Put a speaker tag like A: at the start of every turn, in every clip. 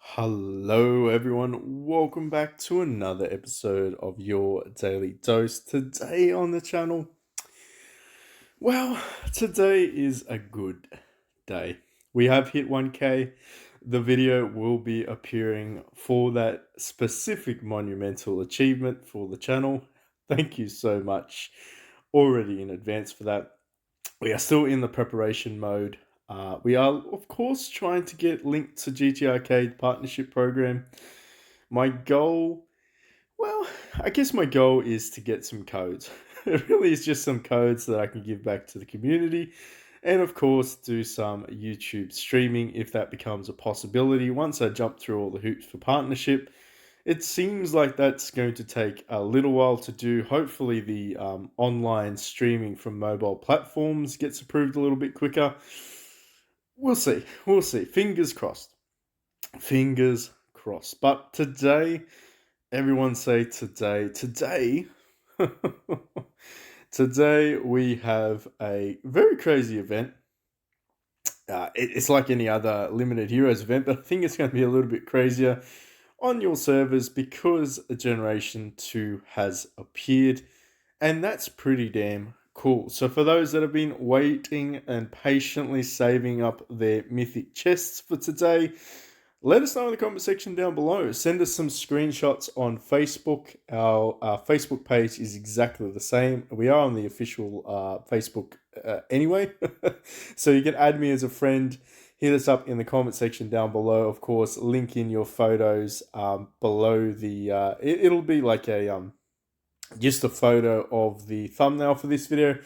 A: Hello, everyone. Welcome back to another episode of your Daily Dose. Today on the channel, well, today is a good day. We have hit 1K. The video will be appearing for that specific monumental achievement for the channel. Thank you so much already in advance for that. We are still in the preparation mode. We are, of course, trying to get linked to GT Arcade partnership program. My goal, well, I guess my goal is to get some codes. It really is just some codes that I can give back to the community. And of course, do some YouTube streaming if that becomes a possibility once I jump through all the hoops for partnership. It seems like that's going to take a little while to do. Hopefully, the online streaming from mobile platforms gets approved a little bit quicker. We'll see. We'll see. Fingers crossed. Fingers crossed. But today, everyone say today. Today, today we have a very crazy event. It's like any other limited heroes event, but I think it's going to be a little bit crazier on your servers because Generation 2 has appeared, and that's pretty damn cool. So for those that have been waiting and patiently saving up their mythic chests for today, let us know in the comment section down below. Send us some screenshots on Facebook. Our Facebook page is exactly the same. We are on the official Facebook anyway. So you can add me as a friend. Hit us up in the comment section down below. Of course, link in your photos below the... it'll be like a just a photo of the thumbnail for this video.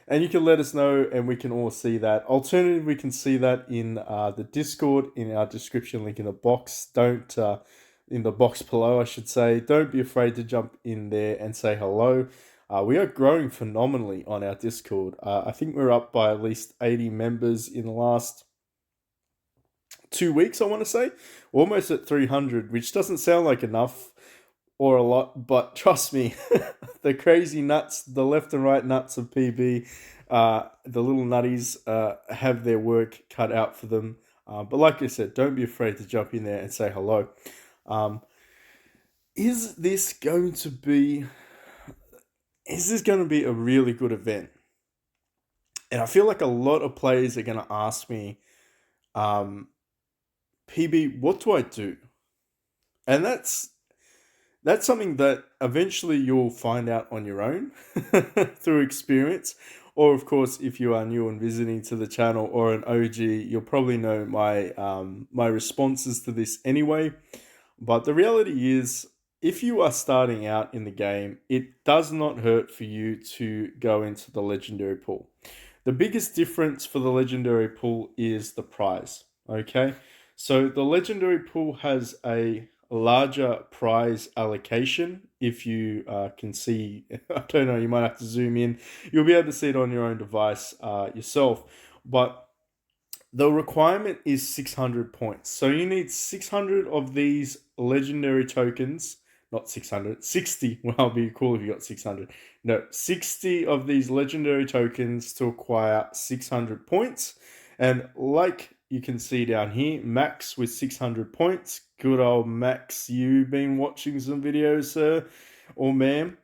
A: And you can let us know and we can all see that. Alternatively, we can see that in the Discord, in our description link in the box. In the box below, I should say. Don't be afraid to jump in there and say hello. We are growing phenomenally on our Discord. I think we're up by at least 80 members in the last 2 weeks, I want to say. Almost at 300, which doesn't sound like enough or a lot, but trust me, the crazy nuts, the left and right nuts of PB, the little nutties have their work cut out for them. But like I said, don't be afraid to jump in there and say hello. Um, is this going to be? Is this going to be a really good event? And I feel like a lot of players are going to ask me, PB, what do I do? And that's something that eventually you'll find out on your own through experience. Or, of course, if you are new and visiting to the channel or an OG, you'll probably know my responses to this anyway. But the reality is, if you are starting out in the game, it does not hurt for you to go into the legendary pool. The biggest difference for the legendary pool is the prize. Okay, so the legendary pool has a larger prize allocation. If you can see, I don't know, you might have to zoom in. You'll be able to see it on your own device yourself. But the requirement is 600 points. So you need 600 of these legendary tokens. Not 600, 60. Well, it'd be cool if you got 600. No, 60 of these legendary tokens to acquire 600 points. And like you can see down here, Max with 600 points. Good old Max, you've been watching some videos, sir or ma'am.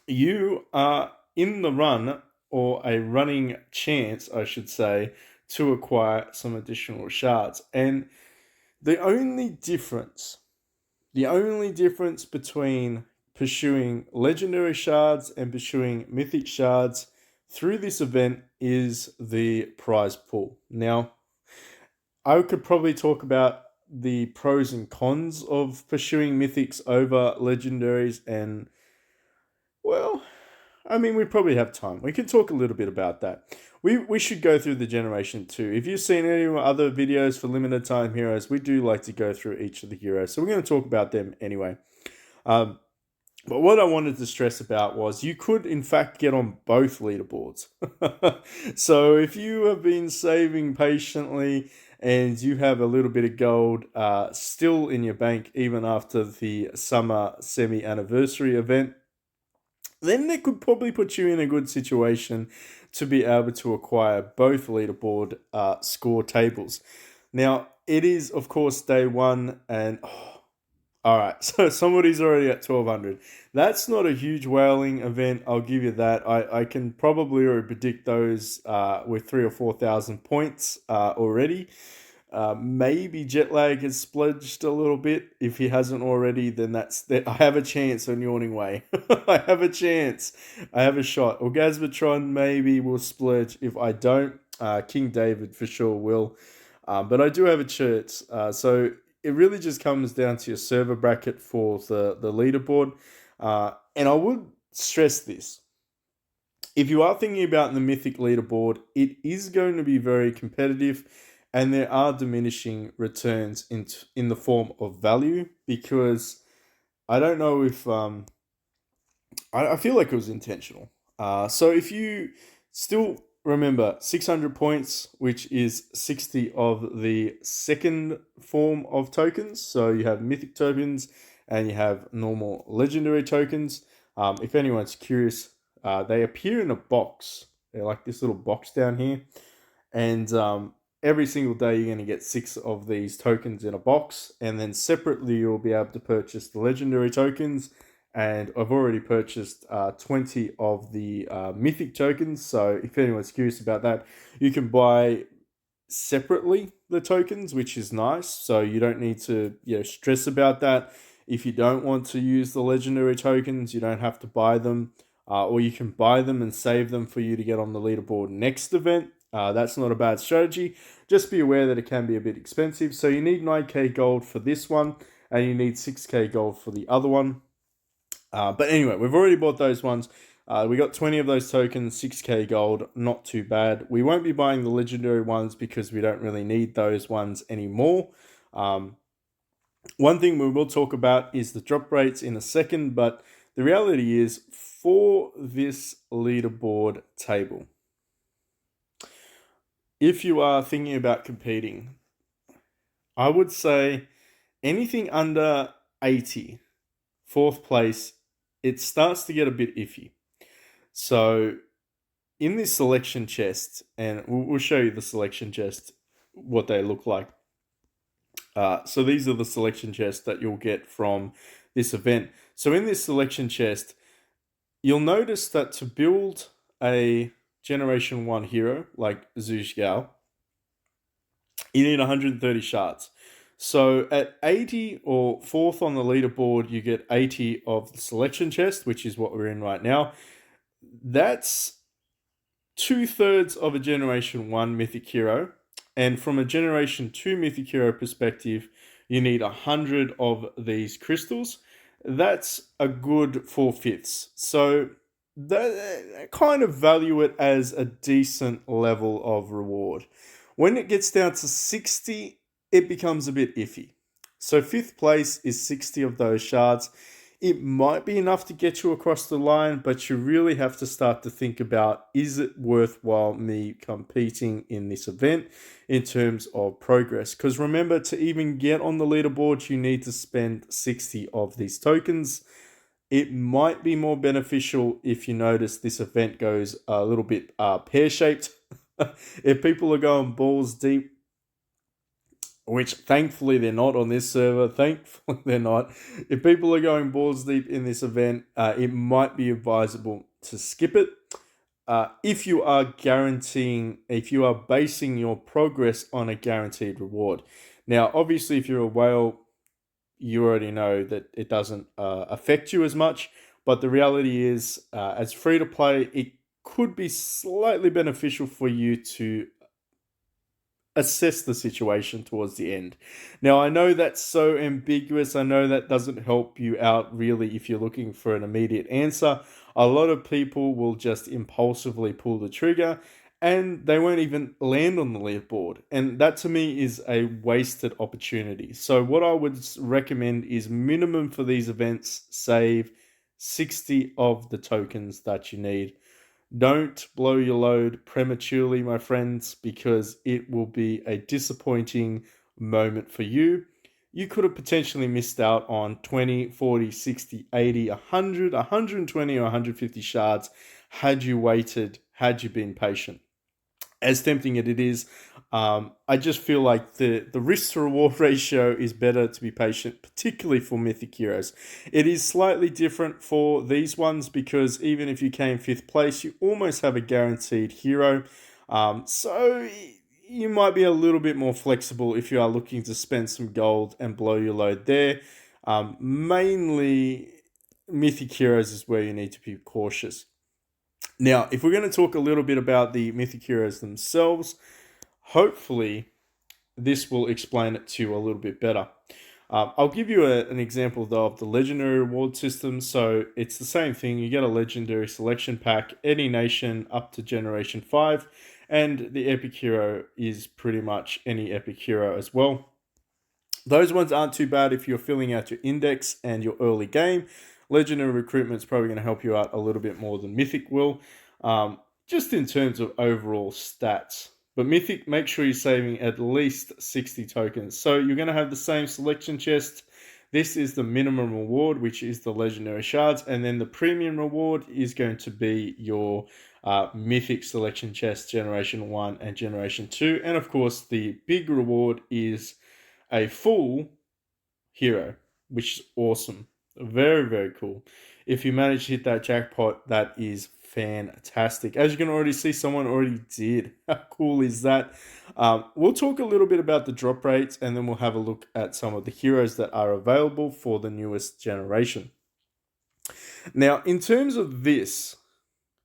A: You are in the run, or a running chance, I should say, to acquire some additional shards. And the only difference between pursuing legendary shards and pursuing mythic shards through this event is the prize pool. Now, I could probably talk about the pros and cons of pursuing mythics over legendaries, and well, I mean, we probably have time. We can talk a little bit about that. We should go through the Generation 2. If you've seen any other videos for limited time heroes, we do like to go through each of the heroes. So we're going to talk about them anyway. But what I wanted to stress about was you could, in fact, get on both leaderboards. So if you have been saving patiently and you have a little bit of gold still in your bank, even after the summer semi-anniversary event, then they could probably put you in a good situation to be able to acquire both leaderboard score tables. Now, it is, of course, day one, and all right, so somebody's already at 1200. That's not a huge whaling event, I'll give you that. I can probably already predict those with 3 or 4 thousand points already. Maybe Jetlag has splurged a little bit. If he hasn't already, then that's that. I have a chance on Yawning Way. I have a chance. I have a shot. Orgasmatron maybe will splurge. If I don't, King David for sure will. But I do have a chance. So it really just comes down to your server bracket for the leaderboard. And I would stress this. If you are thinking about the Mythic leaderboard, it is going to be very competitive, and there are diminishing returns in the form of value, because I don't know if I feel like it was intentional. So if you still remember 600 points, which is 60 of the second form of tokens. So you have mythic tokens and you have normal legendary tokens. If anyone's curious, they appear in a box. They're like this little box down here. And every single day you're going to get 6 of these tokens in a box. And then separately you'll be able to purchase the legendary tokens, and I've already purchased 20 of the mythic tokens. So if anyone's curious about that, you can buy separately the tokens, which is nice. So you don't need to stress about that. If you don't want to use the legendary tokens, you don't have to buy them, or you can buy them and save them for you to get on the leaderboard next event. That's not a bad strategy. Just be aware that it can be a bit expensive. So you need 9k gold for this one, and you need 6k gold for the other one. But anyway, we've already bought those ones. We got 20 of those tokens, 6k gold, not too bad. We won't be buying the legendary ones because we don't really need those ones anymore. One thing we will talk about is the drop rates in a second, but the reality is, for this leaderboard table, if you are thinking about competing, I would say anything under 80, fourth place, it starts to get a bit iffy. So in this selection chest, and we'll show you the selection chest, what they look like. So these are the selection chests that you'll get from this event. So in this selection chest, you'll notice that to build a Generation 1 hero like Zhu Gao, you need 130 shards. So at 80 or 4th on the leaderboard, you get 80 of the selection chest, which is what we're in right now. That's 2/3 of a Generation 1 Mythic Hero. And from a Generation 2 Mythic Hero perspective, you need 100 of these crystals. That's a good 4/5. So that kind of value it as a decent level of reward. When it gets down to 60, it becomes a bit iffy. So 5th place is 60 of those shards. It might be enough to get you across the line, but you really have to start to think about, is it worthwhile me competing in this event in terms of progress? Because remember, to even get on the leaderboard, you need to spend 60 of these tokens. It might be more beneficial if you notice this event goes a little bit pear-shaped. If people are going balls deep, which thankfully they're not on this server. Thankfully they're not. If people are going balls deep in this event, it might be advisable to skip it. If you are basing your progress on a guaranteed reward. Now, obviously, if you're a whale, you already know that it doesn't affect you as much. But the reality is, as free to play, it could be slightly beneficial for you to assess the situation towards the end. Now, I know that's so ambiguous. I know that doesn't help you out really if you're looking for an immediate answer. A lot of people will just impulsively pull the trigger and they won't even land on the leaderboard. And that to me is a wasted opportunity. So what I would recommend is, minimum for these events, save 60 of the tokens that you need. Don't blow your load prematurely, my friends, because it will be a disappointing moment for you. You could have potentially missed out on 20, 40, 60, 80, 100, 120, or 150 shards had you waited, had you been patient. As tempting as it is, I just feel like the risk to reward ratio is better to be patient, particularly for Mythic Heroes. It is slightly different for these ones because even if you came fifth place, you almost have a guaranteed hero. So you might be a little bit more flexible if you are looking to spend some gold and blow your load there. Mainly, Mythic Heroes is where you need to be cautious. Now, if we're going to talk a little bit about the Mythic Heroes themselves, hopefully this will explain it to you a little bit better. I'll give you an example though of the legendary reward system. So it's the same thing. You get a legendary selection pack, any nation up to generation 5, and the epic hero is pretty much any epic hero as well. Those ones aren't too bad if you're filling out your index and your early game. Legendary recruitment is probably going to help you out a little bit more than Mythic will, just in terms of overall stats. But Mythic, make sure you're saving at least 60 tokens. So you're going to have the same selection chest. This is the minimum reward, which is the legendary shards. And then the premium reward is going to be your Mythic selection chest, Generation 1 and Generation 2. And of course, the big reward is a full hero, which is awesome. Very, very cool. If you manage to hit that jackpot, that is fantastic. As you can already see, someone already did. How cool is that? We'll talk a little bit about the drop rates and then we'll have a look at some of the heroes that are available for the newest generation. Now, in terms of this,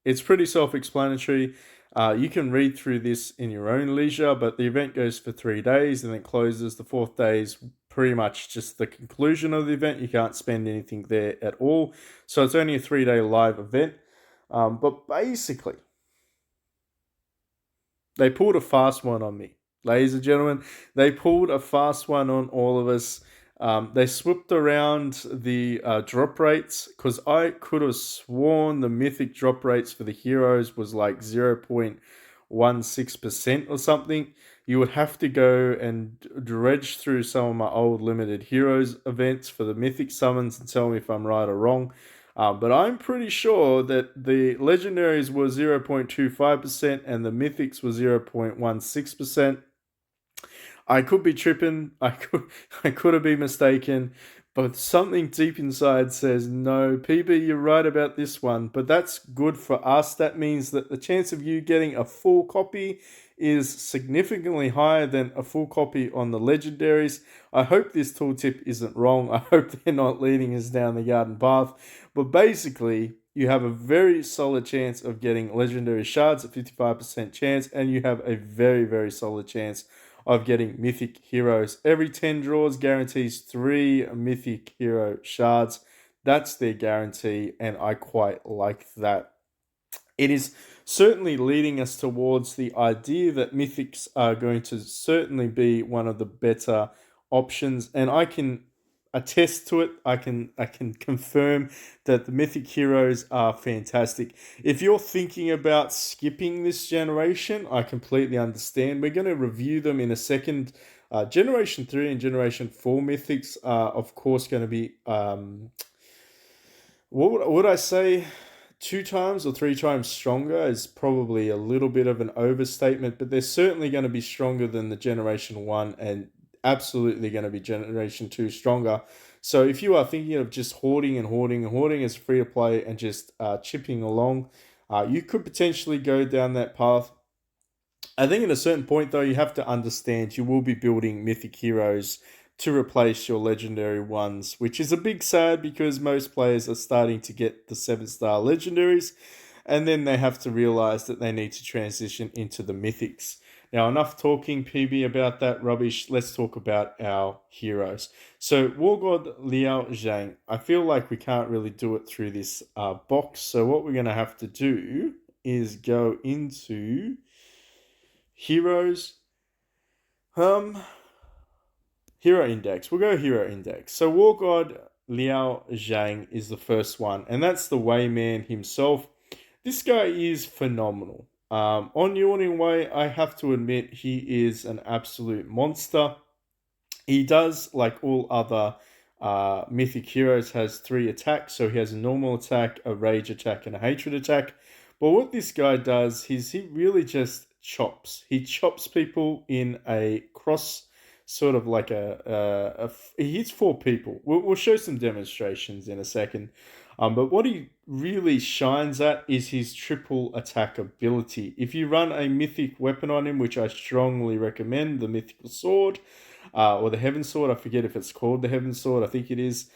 A: it's pretty self-explanatory. You can read through this in your own leisure, but the event goes for 3 days and then closes. The fourth day is pretty much just the conclusion of the event. You can't spend anything there at all. So it's only a 3-day live event. But basically, they pulled a fast one on me. Ladies and gentlemen, they pulled a fast one on all of us. They swooped around the drop rates because I could have sworn the mythic drop rates for the heroes was like 0.16% or something. You would have to go and dredge through some of my old limited heroes events for the mythic summons and tell me if I'm right or wrong. But I'm pretty sure that the legendaries were 0.25% and the mythics were 0.16%. I could be tripping. I could have been mistaken, but something deep inside says no. PB, you're right about this one, but that's good for us. That means that the chance of you getting a full copy is significantly higher than a full copy on the legendaries. I hope this tooltip isn't wrong. I hope they're not leading us down the garden path. But basically, you have a very solid chance of getting legendary shards at 55% chance, and you have a very, very solid chance of getting mythic heroes. Every 10 draws guarantees 3 mythic hero shards. That's their guarantee, and I quite like that. It is certainly leading us towards the idea that mythics are going to certainly be one of the better options, and I can attest to it. I can confirm that the mythic heroes are fantastic. If you're thinking about skipping this generation, I completely understand. We're going to review them in a second. Generation 3 and Generation 4 mythics are of course going to be what would I say, 2 times or 3 times stronger is probably a little bit of an overstatement, but they're certainly going to be stronger than the Generation 1 and absolutely going to be Generation 2 stronger. So if you are thinking of just hoarding and hoarding and hoarding as free to play and just chipping along, you could potentially go down that path. I think at a certain point, though, you have to understand you will be building mythic heroes to replace your legendary ones, which is a big sad because most players are starting to get the 7-star legendaries and then they have to realize that they need to transition into the mythics. Now, enough talking, PB, about that rubbish. Let's talk about our heroes. So, War God Liao Zhang. I feel like we can't really do it through this box. So, what we're going to have to do is go into heroes. Hero Index. We'll go Hero Index. So, War God Liao Zhang is the first one, and that's the Wayman himself. This guy is phenomenal. On Yawning Way, I have to admit he is an absolute monster. He does, like all other mythic heroes, has 3 attacks. So he has a normal attack, a rage attack, and a hatred attack. But what this guy does is he really just chops. He chops people in a cross, sort of like he hits four people. We'll show some demonstrations in a second. But what he really shines at is his triple attack ability. If you run a mythic weapon on him, which I strongly recommend, the mythical sword, or the heaven sword, I forget if it's called the heaven sword, I think it is.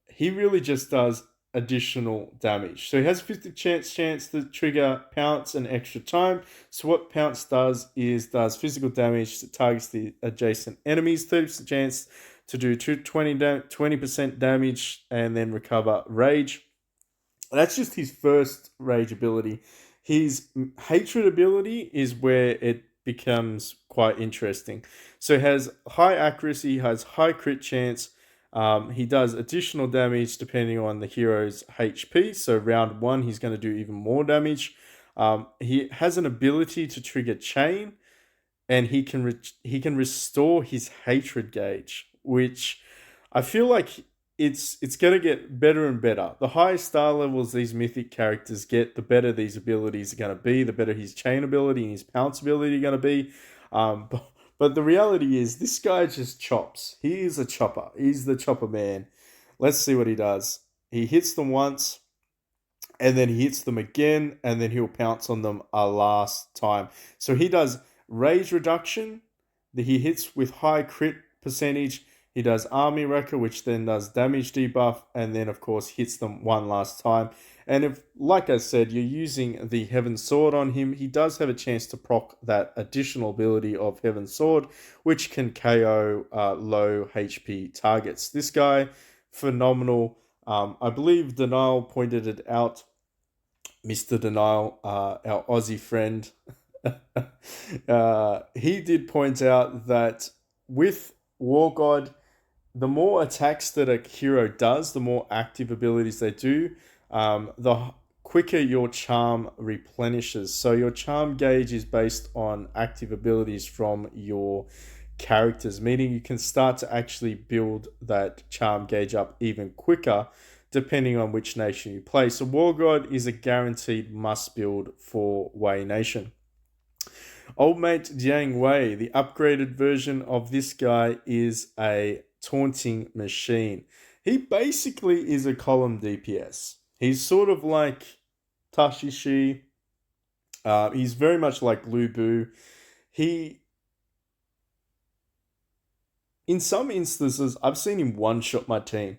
A: He really just does additional damage. So he has a 50% chance to trigger Pounce an extra time. So what Pounce does is does physical damage that targets the adjacent enemies, 30% chance to do 20% damage and then recover rage. That's just his first rage ability. His hatred ability is where it becomes quite interesting. So he has high accuracy, has high crit chance. He does additional damage depending on the hero's HP. So round one, he's going to do even more damage. He has an ability to trigger chain, and he can restore his hatred gauge, which I feel like it's going to get better and better. The higher star levels these mythic characters get, the better these abilities are going to be, the better his chain ability and his pounce ability are going to be. But the reality is, this guy just chops. He is a chopper. He's the chopper man. Let's see what he does. He hits them once, and then he hits them again, and then he'll pounce on them a last time. So he does rage reduction, that he hits with high crit percentage. He does army wrecker, which then does damage debuff, and then of course hits them one last time. And if, like I said, you're using the Heaven Sword on him, he does have a chance to proc that additional ability of Heaven Sword, which can KO low HP targets. This guy, phenomenal. I believe Denial pointed it out. Mr. Denial, our Aussie friend, he did point out that with War God, the more attacks that a hero does, the more active abilities they do, the quicker your charm replenishes. So your charm gauge is based on active abilities from your characters, meaning you can start to actually build that charm gauge up even quicker depending on which nation you play. So War God is a guaranteed must build for Wei Nation. Old Mate Jiangwei, the upgraded version of this guy, is a taunting machine. He basically is a column DPS. He's sort of like Taishi. He's very much like Lu Bu. He, in some instances, I've seen him one-shot my team.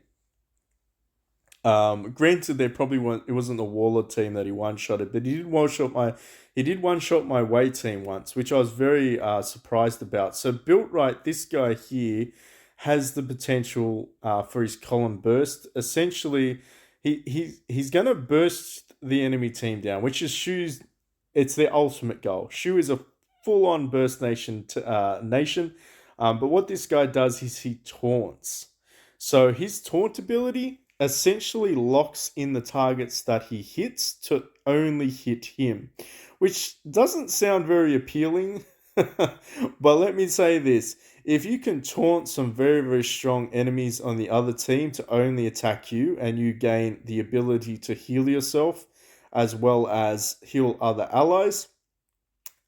A: Granted, there probably weren't. It wasn't the Warlord team that he one-shotted, but he did one-shot my Wei team once, which I was very surprised about. So built right, this guy here has the potential for his column burst. Essentially, he's gonna burst the enemy team down, which is Shu's. It's their ultimate goal. Shu is a full-on burst nation. But what this guy does is he taunts. So his taunt ability essentially locks in the targets that he hits to only hit him, which doesn't sound very appealing. But let me say this: if you can taunt some very, very strong enemies on the other team to only attack you, and you gain the ability to heal yourself as well as heal other allies,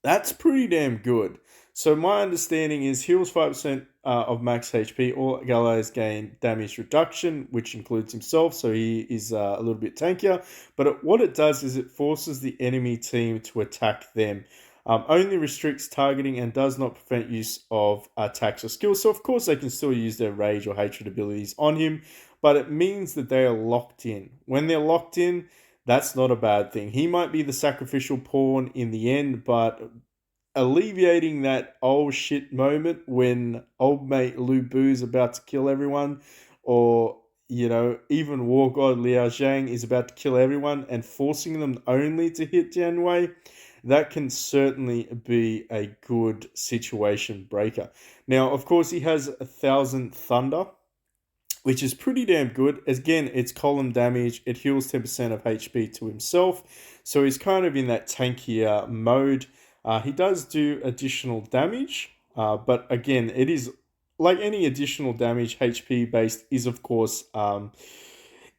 A: that's pretty damn good. So my understanding is heals 5% of max HP. All allies gain damage reduction, which includes himself, so he is a little bit tankier. But what it does is it forces the enemy team to attack them. Only restricts targeting and does not prevent use of attacks or skills. So of course they can still use their rage or hatred abilities on him, but it means that they are locked in. When they're locked in, that's not a bad thing. He might be the sacrificial pawn in the end, but alleviating that oh shit moment when old mate Lu Bu is about to kill everyone, or even War God Liao Zhang is about to kill everyone, and forcing them only to hit Jianwei, that can certainly be a good situation breaker. Now, of course, he has 1,000 Thunder, which is pretty damn good. Again, it's column damage. It heals 10% of HP to himself. So he's kind of in that tankier mode. He does do additional damage, but again, it is like any additional damage, HP based is of course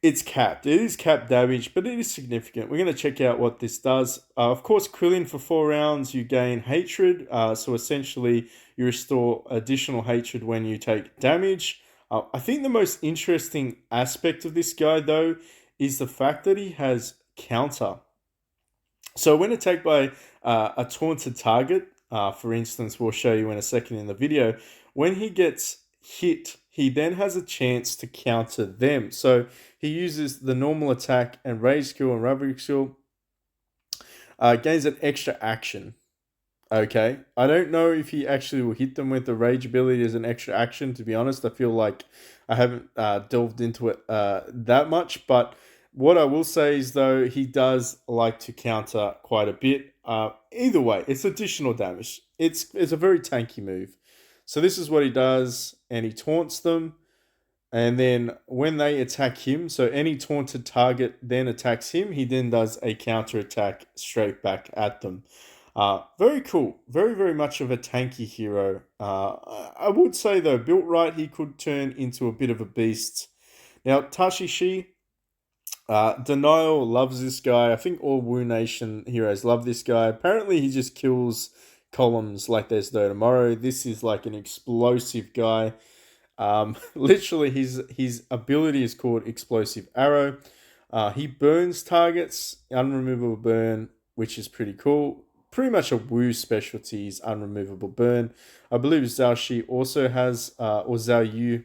A: It's capped. It is capped damage, but it is significant. We're going to check out what this does. Of course, Krillin for 4 rounds, you gain hatred. So essentially, you restore additional hatred when you take damage. I think the most interesting aspect of this guy, though, is the fact that he has counter. So when attacked by a taunted target, for instance, we'll show you in a second in the video, when he gets hit, he then has a chance to counter them. So he uses the normal attack and rage skill and rubber skill, gains an extra action. Okay, I don't know if he actually will hit them with the rage ability as an extra action. To be honest, I feel like I haven't delved into it that much. But what I will say is, though, he does like to counter quite a bit. Either way, it's additional damage. It's a very tanky move. So this is what he does, and he taunts them. And then when they attack him, so any taunted target then attacks him, he then does a counter attack straight back at them. Very cool. Very, very much of a tanky hero. I would say, though, built right, he could turn into a bit of a beast. Now, Taishi, Denial loves this guy. I think all Wu Nation heroes love this guy. Apparently, he just kills columns like there's no tomorrow. This is like an explosive guy. Literally, his ability is called Explosive Arrow. He burns targets, unremovable burn, which is pretty cool. Pretty much a Wu specialty is unremovable burn. I believe Zhao Shi also has, or Zhao Yu.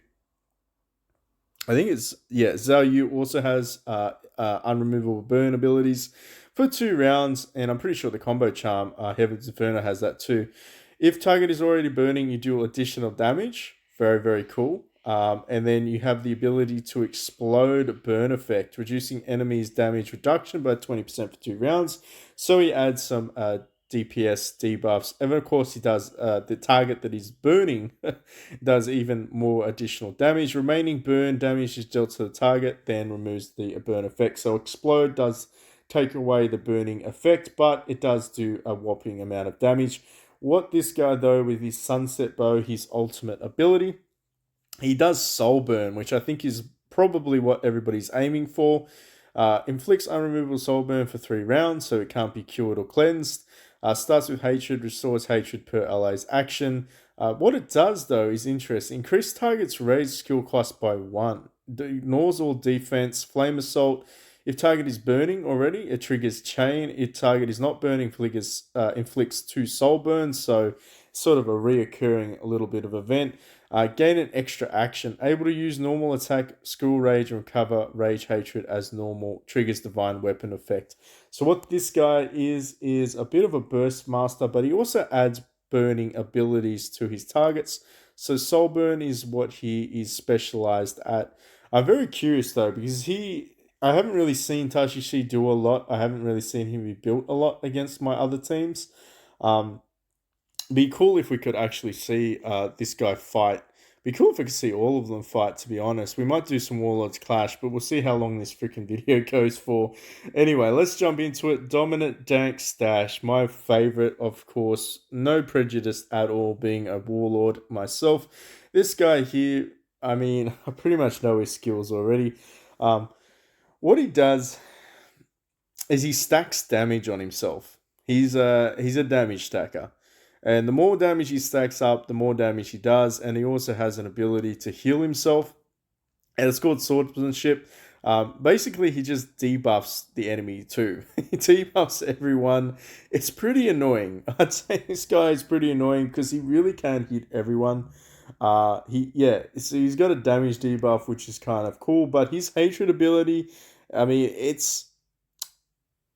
A: I think it's, yeah, Zhao Yu also has unremovable burn abilities for 2 rounds, and I'm pretty sure the combo charm, Heaven's Inferno, has that too. If target is already burning, you do additional damage. Very, very cool. And then you have the ability to explode burn effect, reducing enemies' damage reduction by 20% for 2 rounds. So he adds some DPS debuffs. And of course, he does the target that is burning does even more additional damage. Remaining burn damage is dealt to the target, then removes the burn effect. So explode does take away the burning effect, but it does do a whopping amount of damage. What this guy, though, with his Sunset Bow, his ultimate ability, he does Soul Burn, which I think is probably what everybody's aiming for. Inflicts unremovable Soul Burn for 3 rounds, so it can't be cured or cleansed. Starts with Hatred, restores Hatred per ally's action. What it does, though, is interesting. Increase target's raised skill cost by 1. Ignores all defense. Flame Assault. If target is burning already, it triggers Chain. If target is not burning, inflicts 2 Soul Burns, so sort of a reoccurring little bit of event. Gain an extra action. Able to use normal attack, School Rage, and recover Rage Hatred as normal. Triggers Divine Weapon effect. So what this guy is a bit of a burst master, but he also adds burning abilities to his targets. So Soul Burn is what he is specialized at. I'm very curious, though, because I haven't really seen Taishi do a lot. I haven't really seen him be built a lot against my other teams. Be cool if we could actually see this guy fight. Be cool if we could see all of them fight, to be honest. We might do some Warlords Clash, but we'll see how long this freaking video goes for. Anyway, let's jump into it. Dominant Dank Stash, my favorite, of course. No prejudice at all, being a Warlord myself. This guy here, I mean, I pretty much know his skills already. What he does is he stacks damage on himself. He's a damage stacker. And the more damage he stacks up, the more damage he does. And he also has an ability to heal himself. And it's called Swordsmanship. Basically, he just debuffs the enemy too. He debuffs everyone. It's pretty annoying. I'd say this guy is pretty annoying because he really can hit everyone. So he's got a damage debuff, which is kind of cool. But his hatred ability, I mean, it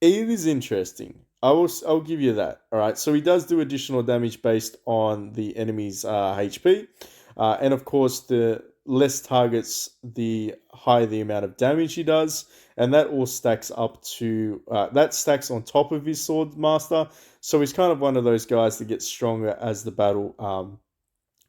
A: is interesting. I'll give you that. All right. So he does do additional damage based on the enemy's HP, and of course, the less targets, the higher the amount of damage he does, and that all stacks up to that stacks on top of his sword master. So he's kind of one of those guys that gets stronger as the battle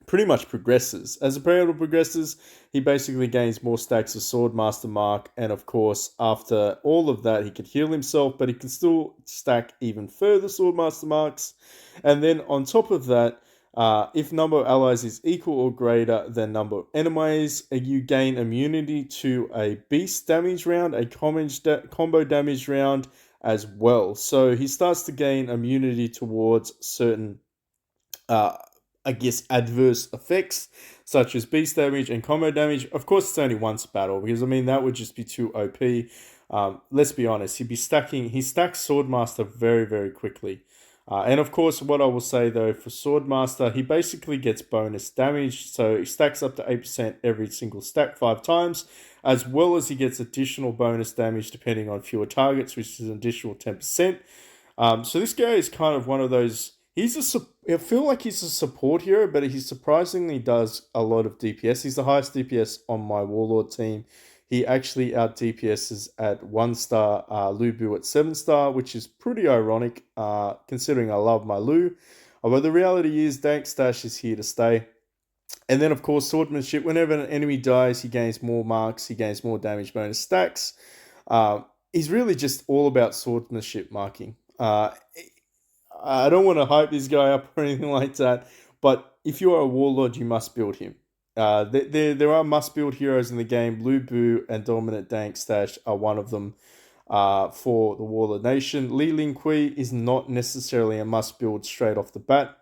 A: pretty much progresses. As the battle progresses, he basically gains more stacks of Swordmaster Mark, and of course, after all of that, he can heal himself, but he can still stack even further Swordmaster Marks. And then on top of that, If number of allies is equal or greater than number of enemies, you gain immunity to a beast damage round, a combo damage round as well. So he starts to gain immunity towards certain, uh, I guess, adverse effects such as beast damage and combo damage. Of course, it's only once a battle because I mean that would just be too OP. Let's be honest, he stacks Swordmaster very, very quickly. And of course, what I will say though for Swordmaster, he basically gets bonus damage. So he stacks up to 8% every single stack 5 times, as well as he gets additional bonus damage depending on fewer targets, which is an additional 10%. So this guy is kind of one of those. I feel like he's a support hero, but he surprisingly does a lot of DPS. He's the highest DPS on my Warlord team. He actually out DPSs at 1 star, Lubu at 7 star, which is pretty ironic considering I love my Lu. But the reality is, Dank Stash is here to stay. And then, of course, Swordsmanship. Whenever an enemy dies, he gains more marks, he gains more damage bonus stacks. He's really just all about swordsmanship marking. I don't want to hype this guy up or anything like that, but if you are a warlord, you must build him. There are must build heroes in the game. Lu Bu and Dominant Dank Stash are one of them for the Warlord Nation. Li Ling Kui is not necessarily a must build straight off the bat.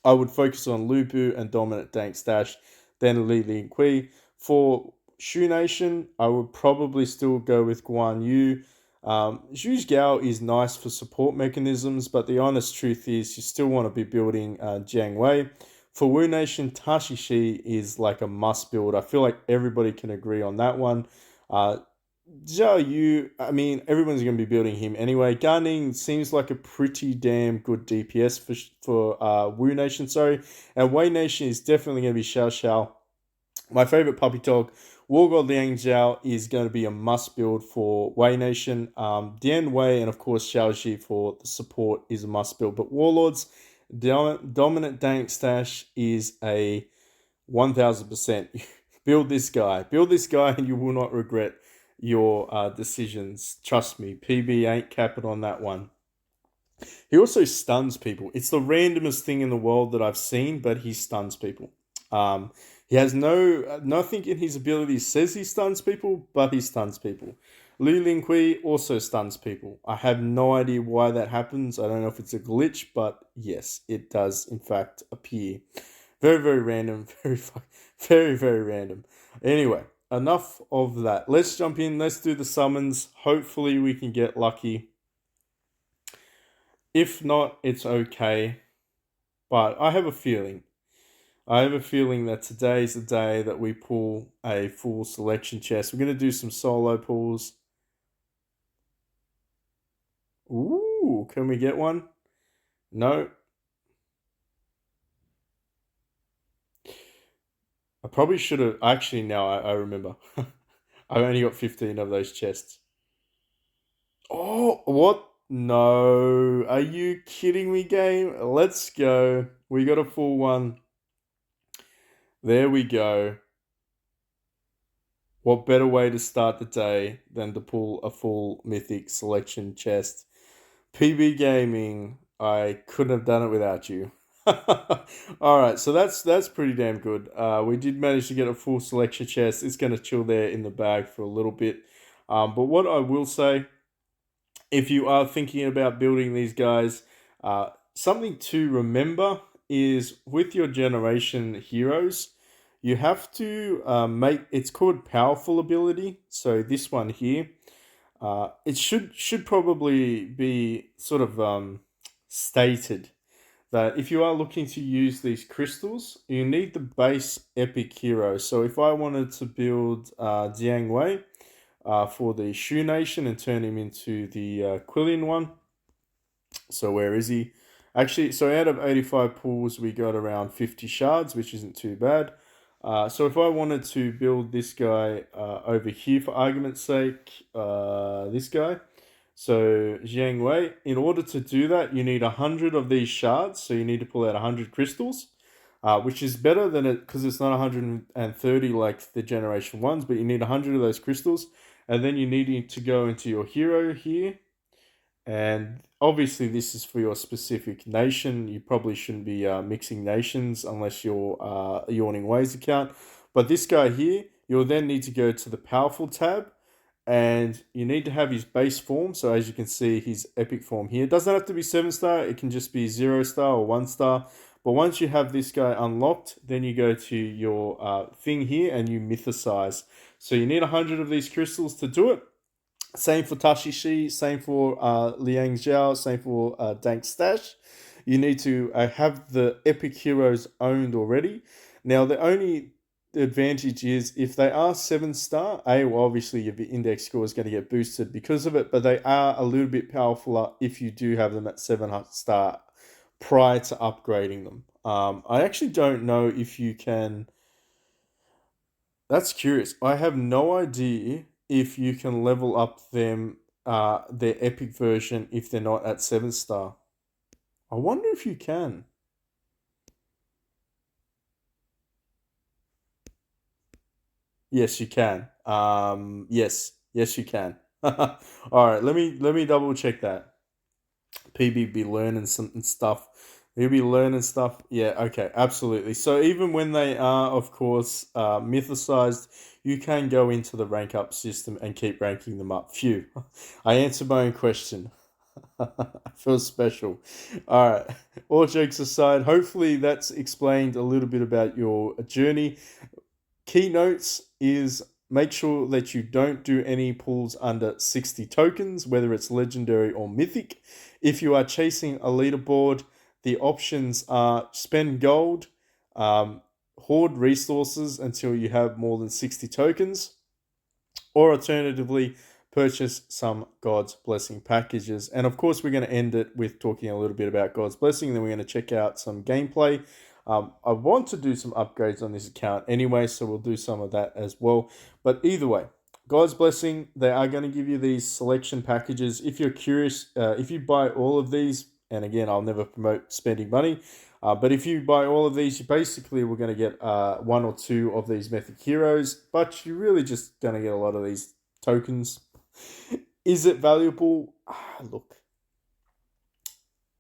A: I would focus on Lu Bu and Dominant Dank Stash, then Li Ling Kui. For Shu Nation, I would probably still go with Guan Yu. Zhuge Gao is nice for support mechanisms, but the honest truth is you still want to be building Jiangwei. For Wu Nation, Taishi is like a must build. I feel like everybody can agree on that one. Zhao Yu, I mean, everyone's going to be building him anyway. Garning seems like a pretty damn good DPS for Wu Nation, sorry. And Wei Nation is definitely going to be Xiao Xiao. My favorite puppy dog, Wargod Liang Zhao, is going to be a must build for Wei Nation. Dian Wei and of course Xiaoxi for the support is a must build. But Warlords, Dominant Dank Stash is a 1000%. Build this guy. Build this guy and you will not regret your decisions. Trust me, PB ain't capping on that one. He also stuns people. It's the randomest thing in the world that I've seen, but he stuns people. He has nothing in his ability says he stuns people, but he stuns people. Li Lingqi also stuns people. I have no idea why that happens. I don't know if it's a glitch, but yes, it does in fact appear. Very, very random. Very, very random. Anyway, enough of that. Let's jump in. Let's do the summons. Hopefully we can get lucky. If not, it's okay. But I have a feeling that today is the day that we pull a full selection chest. We're going to do some solo pulls. Ooh, can we get one? No. I probably should have. Actually, now I remember. I only got 15 of those chests. Oh, what? No. Are you kidding me, game? Let's go. We got a full one. There we go. What better way to start the day than to pull a full Mythic selection chest? PB Gaming, I couldn't have done it without you. All right, so that's pretty damn good. We did manage to get a full selection chest. It's going to chill there in the bag for a little bit. But what I will say, if you are thinking about building these guys, something to remember is with your generation heroes, you have to make, it's called powerful ability. So this one here, it should probably be sort of stated that if you are looking to use these crystals, you need the base epic hero. So if I wanted to build Jiangwei for the Shu Nation and turn him into the Quillian one, so where is he? Actually, so out of 85 pools, we got around 50 shards, which isn't too bad. So if I wanted to build this guy over here for argument's sake, this guy, so Jiang Wei, in order to do that, you need 100 of these shards. So you need to pull out 100 crystals, which is better than it because it's not 130 like the generation ones, but you need 100 of those crystals. And then you need to go into your hero here. And obviously this is for your specific nation. You probably shouldn't be mixing nations unless you're Yawning Ways account. But this guy here, you'll then need to go to the powerful tab, and you need to have his base form. So as you can see, his epic form here, it doesn't have to be 7-star. It can just be 0-star or 1-star. But once you have this guy unlocked, then you go to your thing here and you mythicize. So you need 100 of these crystals to do it. Same for Taishi, same for Liang Zhao, same for Dank Stash. You need to have the epic heroes owned already. Now, the only advantage is if they are 7-star, well, obviously your index score is going to get boosted because of it, but they are a little bit powerful if you do have them at 7-star prior to upgrading them. I actually don't know if you can. That's curious. I have no idea if you can level up their epic version if they're not at 7-star. I wonder if you can. Yes, you can. Yes, you can. All right, let me double check that. PB be learning some stuff. He'll be learning stuff. Yeah, okay, absolutely. So even when they are, of course, mythicized, you can go into the rank up system and keep ranking them up. Phew, I answered my own question. I feel special. All right. All jokes aside, hopefully that's explained a little bit about your journey. Keynotes is make sure that you don't do any pulls under 60 tokens, whether it's legendary or mythic. If you are chasing a leaderboard, the options are spend gold, hoard resources until you have more than 60 tokens, or alternatively, purchase some God's Blessing packages. And of course, we're going to end it with talking a little bit about God's Blessing, and then we're going to check out some gameplay. I want to do some upgrades on this account anyway, so we'll do some of that as well. But either way, God's Blessing, they are going to give you these selection packages. If you're curious, if you buy all of these, and again, I'll never promote spending money, but if you buy all of these, you basically we're going to get one or two of these Mythic Heroes, but you're really just going to get a lot of these tokens. Is it valuable? Look,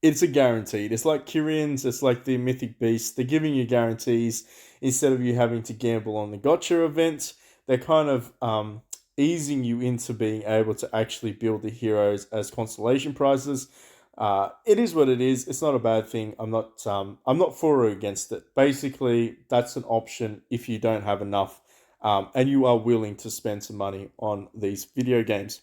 A: it's a guaranteed. It's like Kyrians, it's like the Mythic Beasts. They're giving you guarantees instead of you having to gamble on the gotcha events. They're kind of easing you into being able to actually build the heroes as constellation prizes. It is what it is. It's not a bad thing. I'm not for or against it. Basically, that's an option if you don't have enough, and you are willing to spend some money on these video games.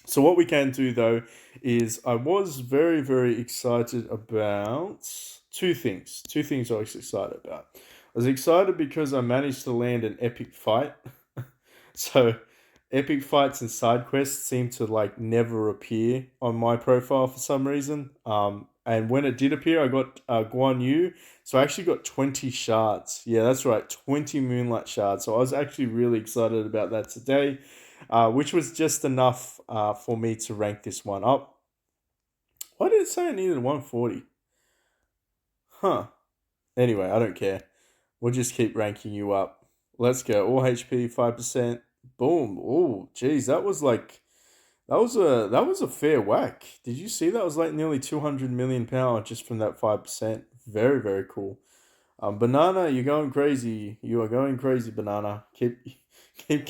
A: So what we can do though is I was very, very excited about two things. Two things I was excited about. I was excited because I managed to land an epic fight. So epic fights and side quests seem to like never appear on my profile for some reason. And when it did appear, I got Guan Yu. So I actually got 20 shards. Yeah, that's right, 20 Moonlight shards. So I was actually really excited about that today, which was just enough for me to rank this one up. Why did it say I needed 140? Huh. Anyway, I don't care. We'll just keep ranking you up. Let's go. All HP 5%. Boom. Oh, geez, that was a fair whack. Did you see that? It was like nearly 200 million power just from that 5%. Very, very cool. Banana, you're going crazy. You are going crazy, Banana. Keep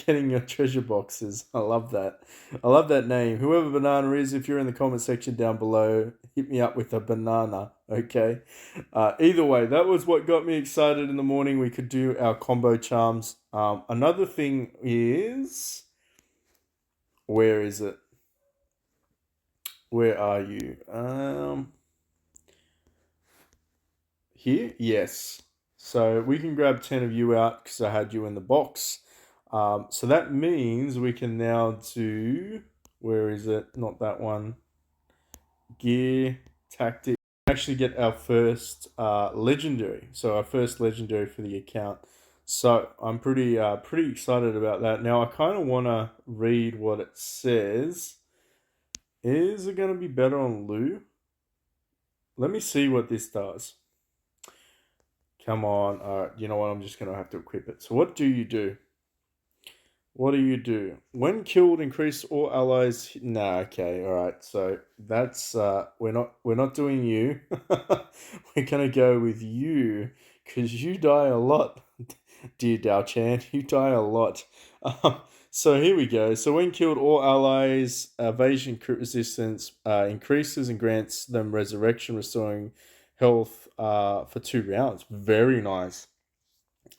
A: getting your treasure boxes. I love that. I love that name. Whoever Banana is, if you're in the comment section down below, hit me up with a banana. Okay. Either way, that was what got me excited in the morning. We could do our combo charms. Another thing is, where is it? Where are you? Here? Yes. So we can grab 10 of you out because I had you in the box. So that means we can now do, where is it? Not that one. Gear, tactic. Actually get our first legendary. So our first legendary for the account. So I'm pretty excited about that. Now I kind of want to read what it says. Is it going to be better on Lou? Let me see what this does. Come on. All right, you know what? I'm just going to have to equip it. So what do you do? What do you do? When killed, increase all allies. Nah, okay, all right. So that's we're not doing you. We're gonna go with you because you die a lot, dear Dao Chan. You die a lot. Um, so here we go. So when killed, all allies evasion crit resistance increases and grants them resurrection, restoring health for 2 rounds. Very nice.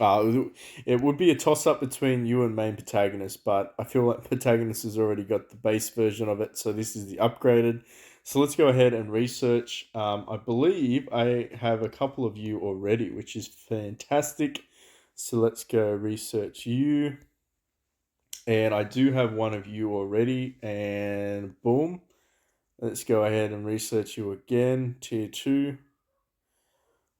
A: It would be a toss up between you and main protagonist, but I feel like protagonist has already got the base version of it, so this is the upgraded. So let's go ahead and research. I believe I have a couple of you already, which is fantastic. So let's go research you, and I do have one of you already, and boom. Let's go ahead and research you again, tier 2.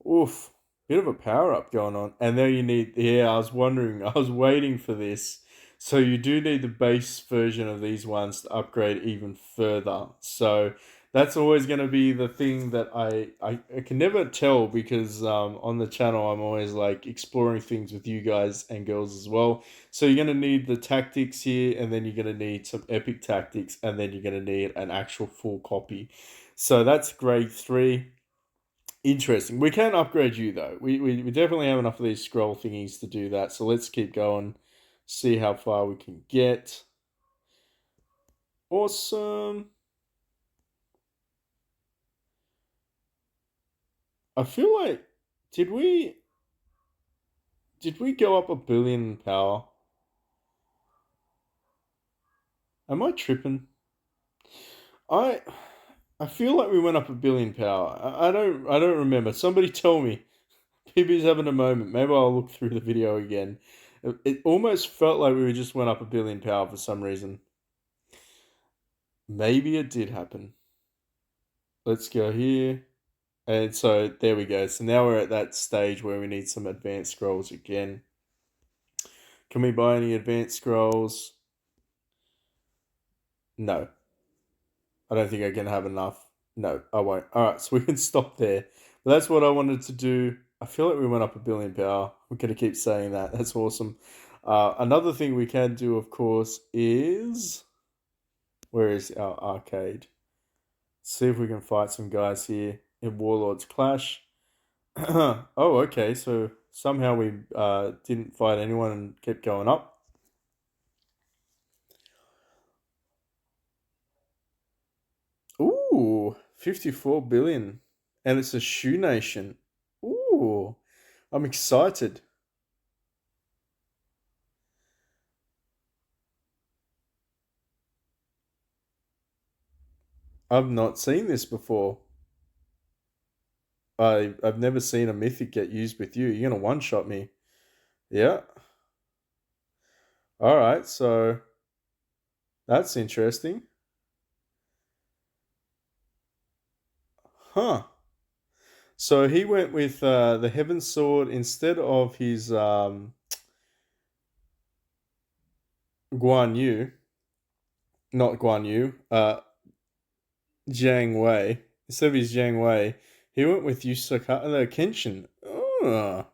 A: Oof, bit of a power up going on. And there you need, yeah, I was wondering, I was waiting for this. So you do need the base version of these ones to upgrade even further. So that's always going to be the thing that I can never tell because on the channel I'm always like exploring things with you guys and girls as well. So you're going to need the tactics here, and then you're going to need some epic tactics, and then you're going to need an actual full copy. So that's grade 3. Interesting. We can upgrade you though. We definitely have enough of these scroll thingies to do that. So let's keep going. See how far we can get. Awesome. I feel like did we go up 1 billion power? Am I tripping? I I feel like we went up 1 billion power. I don't remember. Somebody tell me. PB's having a moment. Maybe I'll look through the video again. It almost felt like we just went up 1 billion power for some reason. Maybe it did happen. Let's go here. And so there we go. So now we're at that stage where we need some advanced scrolls again. Can we buy any advanced scrolls? No. I don't think I can have enough. No, I won't. Alright, so we can stop there. But that's what I wanted to do. I feel like we went up 1 billion power. We're going to keep saying that. That's awesome. Another thing we can do, of course, is... Where is our arcade? See if we can fight some guys here in Warlords Clash. Oh, okay. So somehow we didn't fight anyone and kept going up. Ooh, 54 billion. And it's a shoe nation. Ooh, I'm excited. I've not seen this before. I've never seen a mythic get used with you. You're going to one shot me. Yeah. All right. So that's interesting. Huh. So he went with the Heaven Sword instead of his Guan Yu. Not Guan Yu. Jiangwei. Instead of his Jiangwei, he went with Yusaka no, Kenshin. Oh,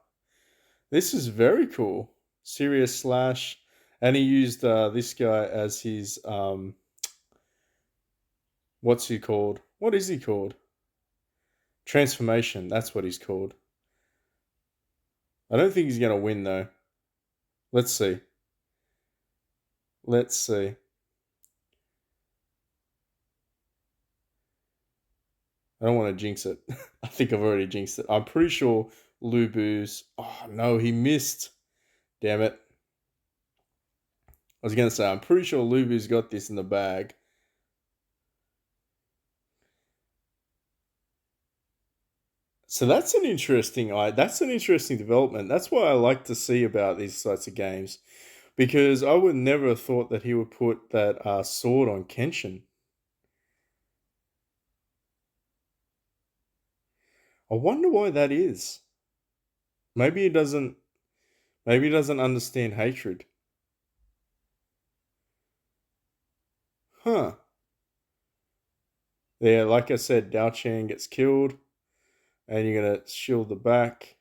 A: this is very cool. Serious Slash. And he used this guy as his what's he called? What is he called? Transformation. That's what he's called. I don't think he's gonna win though. Let's see. Let's see. I don't want to jinx it. I think I've already jinxed it. I'm pretty sure Lubu's. Oh no, he missed. Damn it. I was gonna say I'm pretty sure Lubu's got this in the bag. So that's an interesting development. That's what I like to see about these sorts of games, because I would never have thought that he would put that sword on Kenshin. I wonder why that is. Maybe he doesn't. Maybe he doesn't understand hatred. Huh? Yeah, like I said, Dao Chan gets killed, and you're gonna shield the back.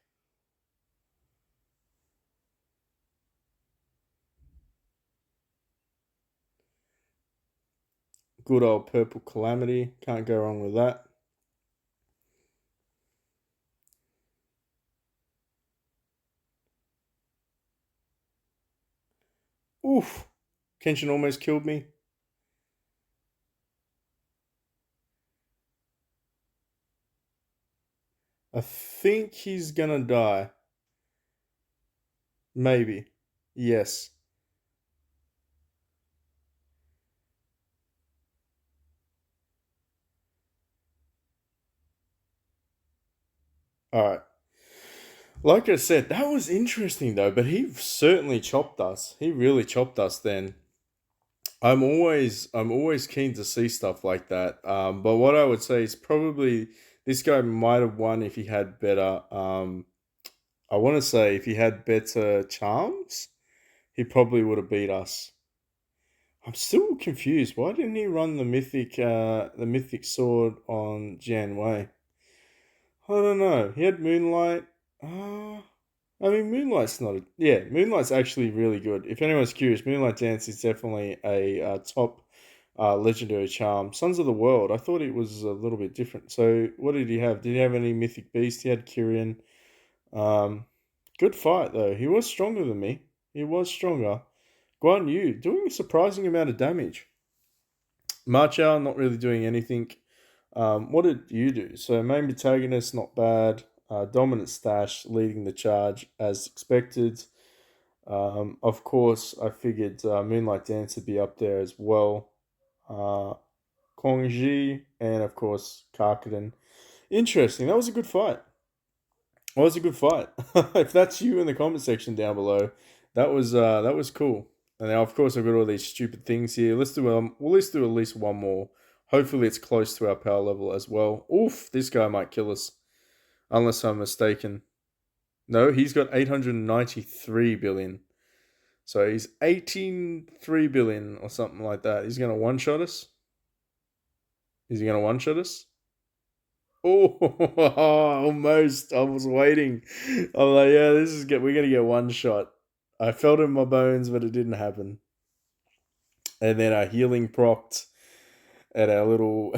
A: Good old Purple Calamity. Can't go wrong with that. Oof. Kenshin almost killed me. I think he's gonna die. Maybe. Yes. Alright. Like I said, that was interesting though, but he certainly chopped us. He really chopped us then. I'm always keen to see stuff like that. But what I would say is probably this guy might have won if he had better. I want to say if he had better charms, he probably would have beat us. I'm still confused. Why didn't he run the mythic sword on Jiangwei? I don't know. He had Moonlight. Uh, I mean, Moonlight's not a. Yeah, Moonlight's actually really good. If anyone's curious, Moonlight Dance is definitely a top legendary charm. Sons of the World, I thought it was a little bit different. So, what did he have? Did he have any Mythic Beast? He had Kyrian. Um, Good fight, though. He was stronger than me. He was stronger. Guan Yu doing a surprising amount of damage. Marchow not really doing anything. What did you do? So main protagonist not bad. Dominant stash leading the charge as expected. Of course, I figured Moonlight Dance would be up there as well. Uh, Kongji and of course Karkaden. Interesting. That was a good fight. That was a good fight. If that's you in the comment section down below, that was cool. And now, of course, I've got all these stupid things here. Let's do at least one more. Hopefully, it's close to our power level as well. Oof, this guy might kill us, unless I'm mistaken. No, he's got 893 billion. So he's 18.3 billion or something like that. He's gonna one shot us. Is he gonna one shot us? Oh, almost. I was waiting. I'm like, yeah, we're gonna get one shot. I felt it in my bones, but it didn't happen. And then our healing procced at our little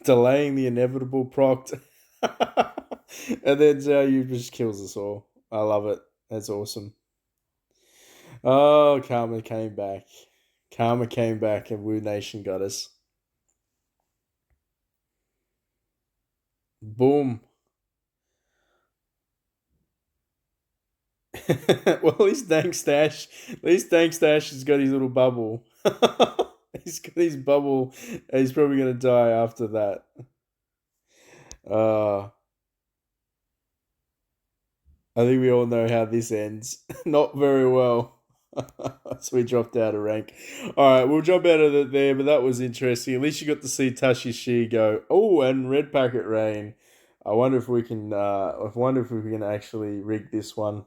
A: delaying the inevitable procced. And then Zhao just kills us all. I love it. That's awesome. Oh, Karma came back. Karma came back and Wu Nation got us. Boom. Well, at least Dank Stash has got his little bubble. He's got his bubble, and he's probably gonna die after that. Uh, I think we all know how this ends. Not very well. So we dropped out of rank. All right, we'll jump out of it there, but that was interesting. At least you got to see Taishi go. Oh, and Red Packet Rain. I wonder if we can. I wonder if we can actually rig this one.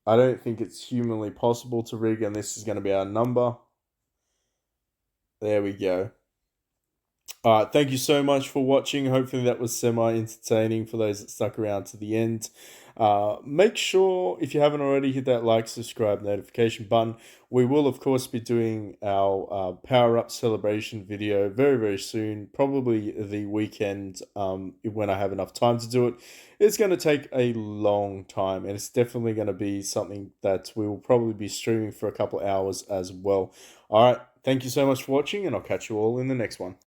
A: I don't think it's humanly possible to rig, and this is going to be our number. There we go. All right, thank you so much for watching. Hopefully, that was semi entertaining for those that stuck around to the end. Make sure, if you haven't already, hit that like, subscribe, notification button. We will, of course, be doing our Power Up celebration video very, very soon, probably the weekend when I have enough time to do it. It's going to take a long time, and it's definitely going to be something that we will probably be streaming for a couple hours as well. All right, thank you so much for watching, and I'll catch you all in the next one.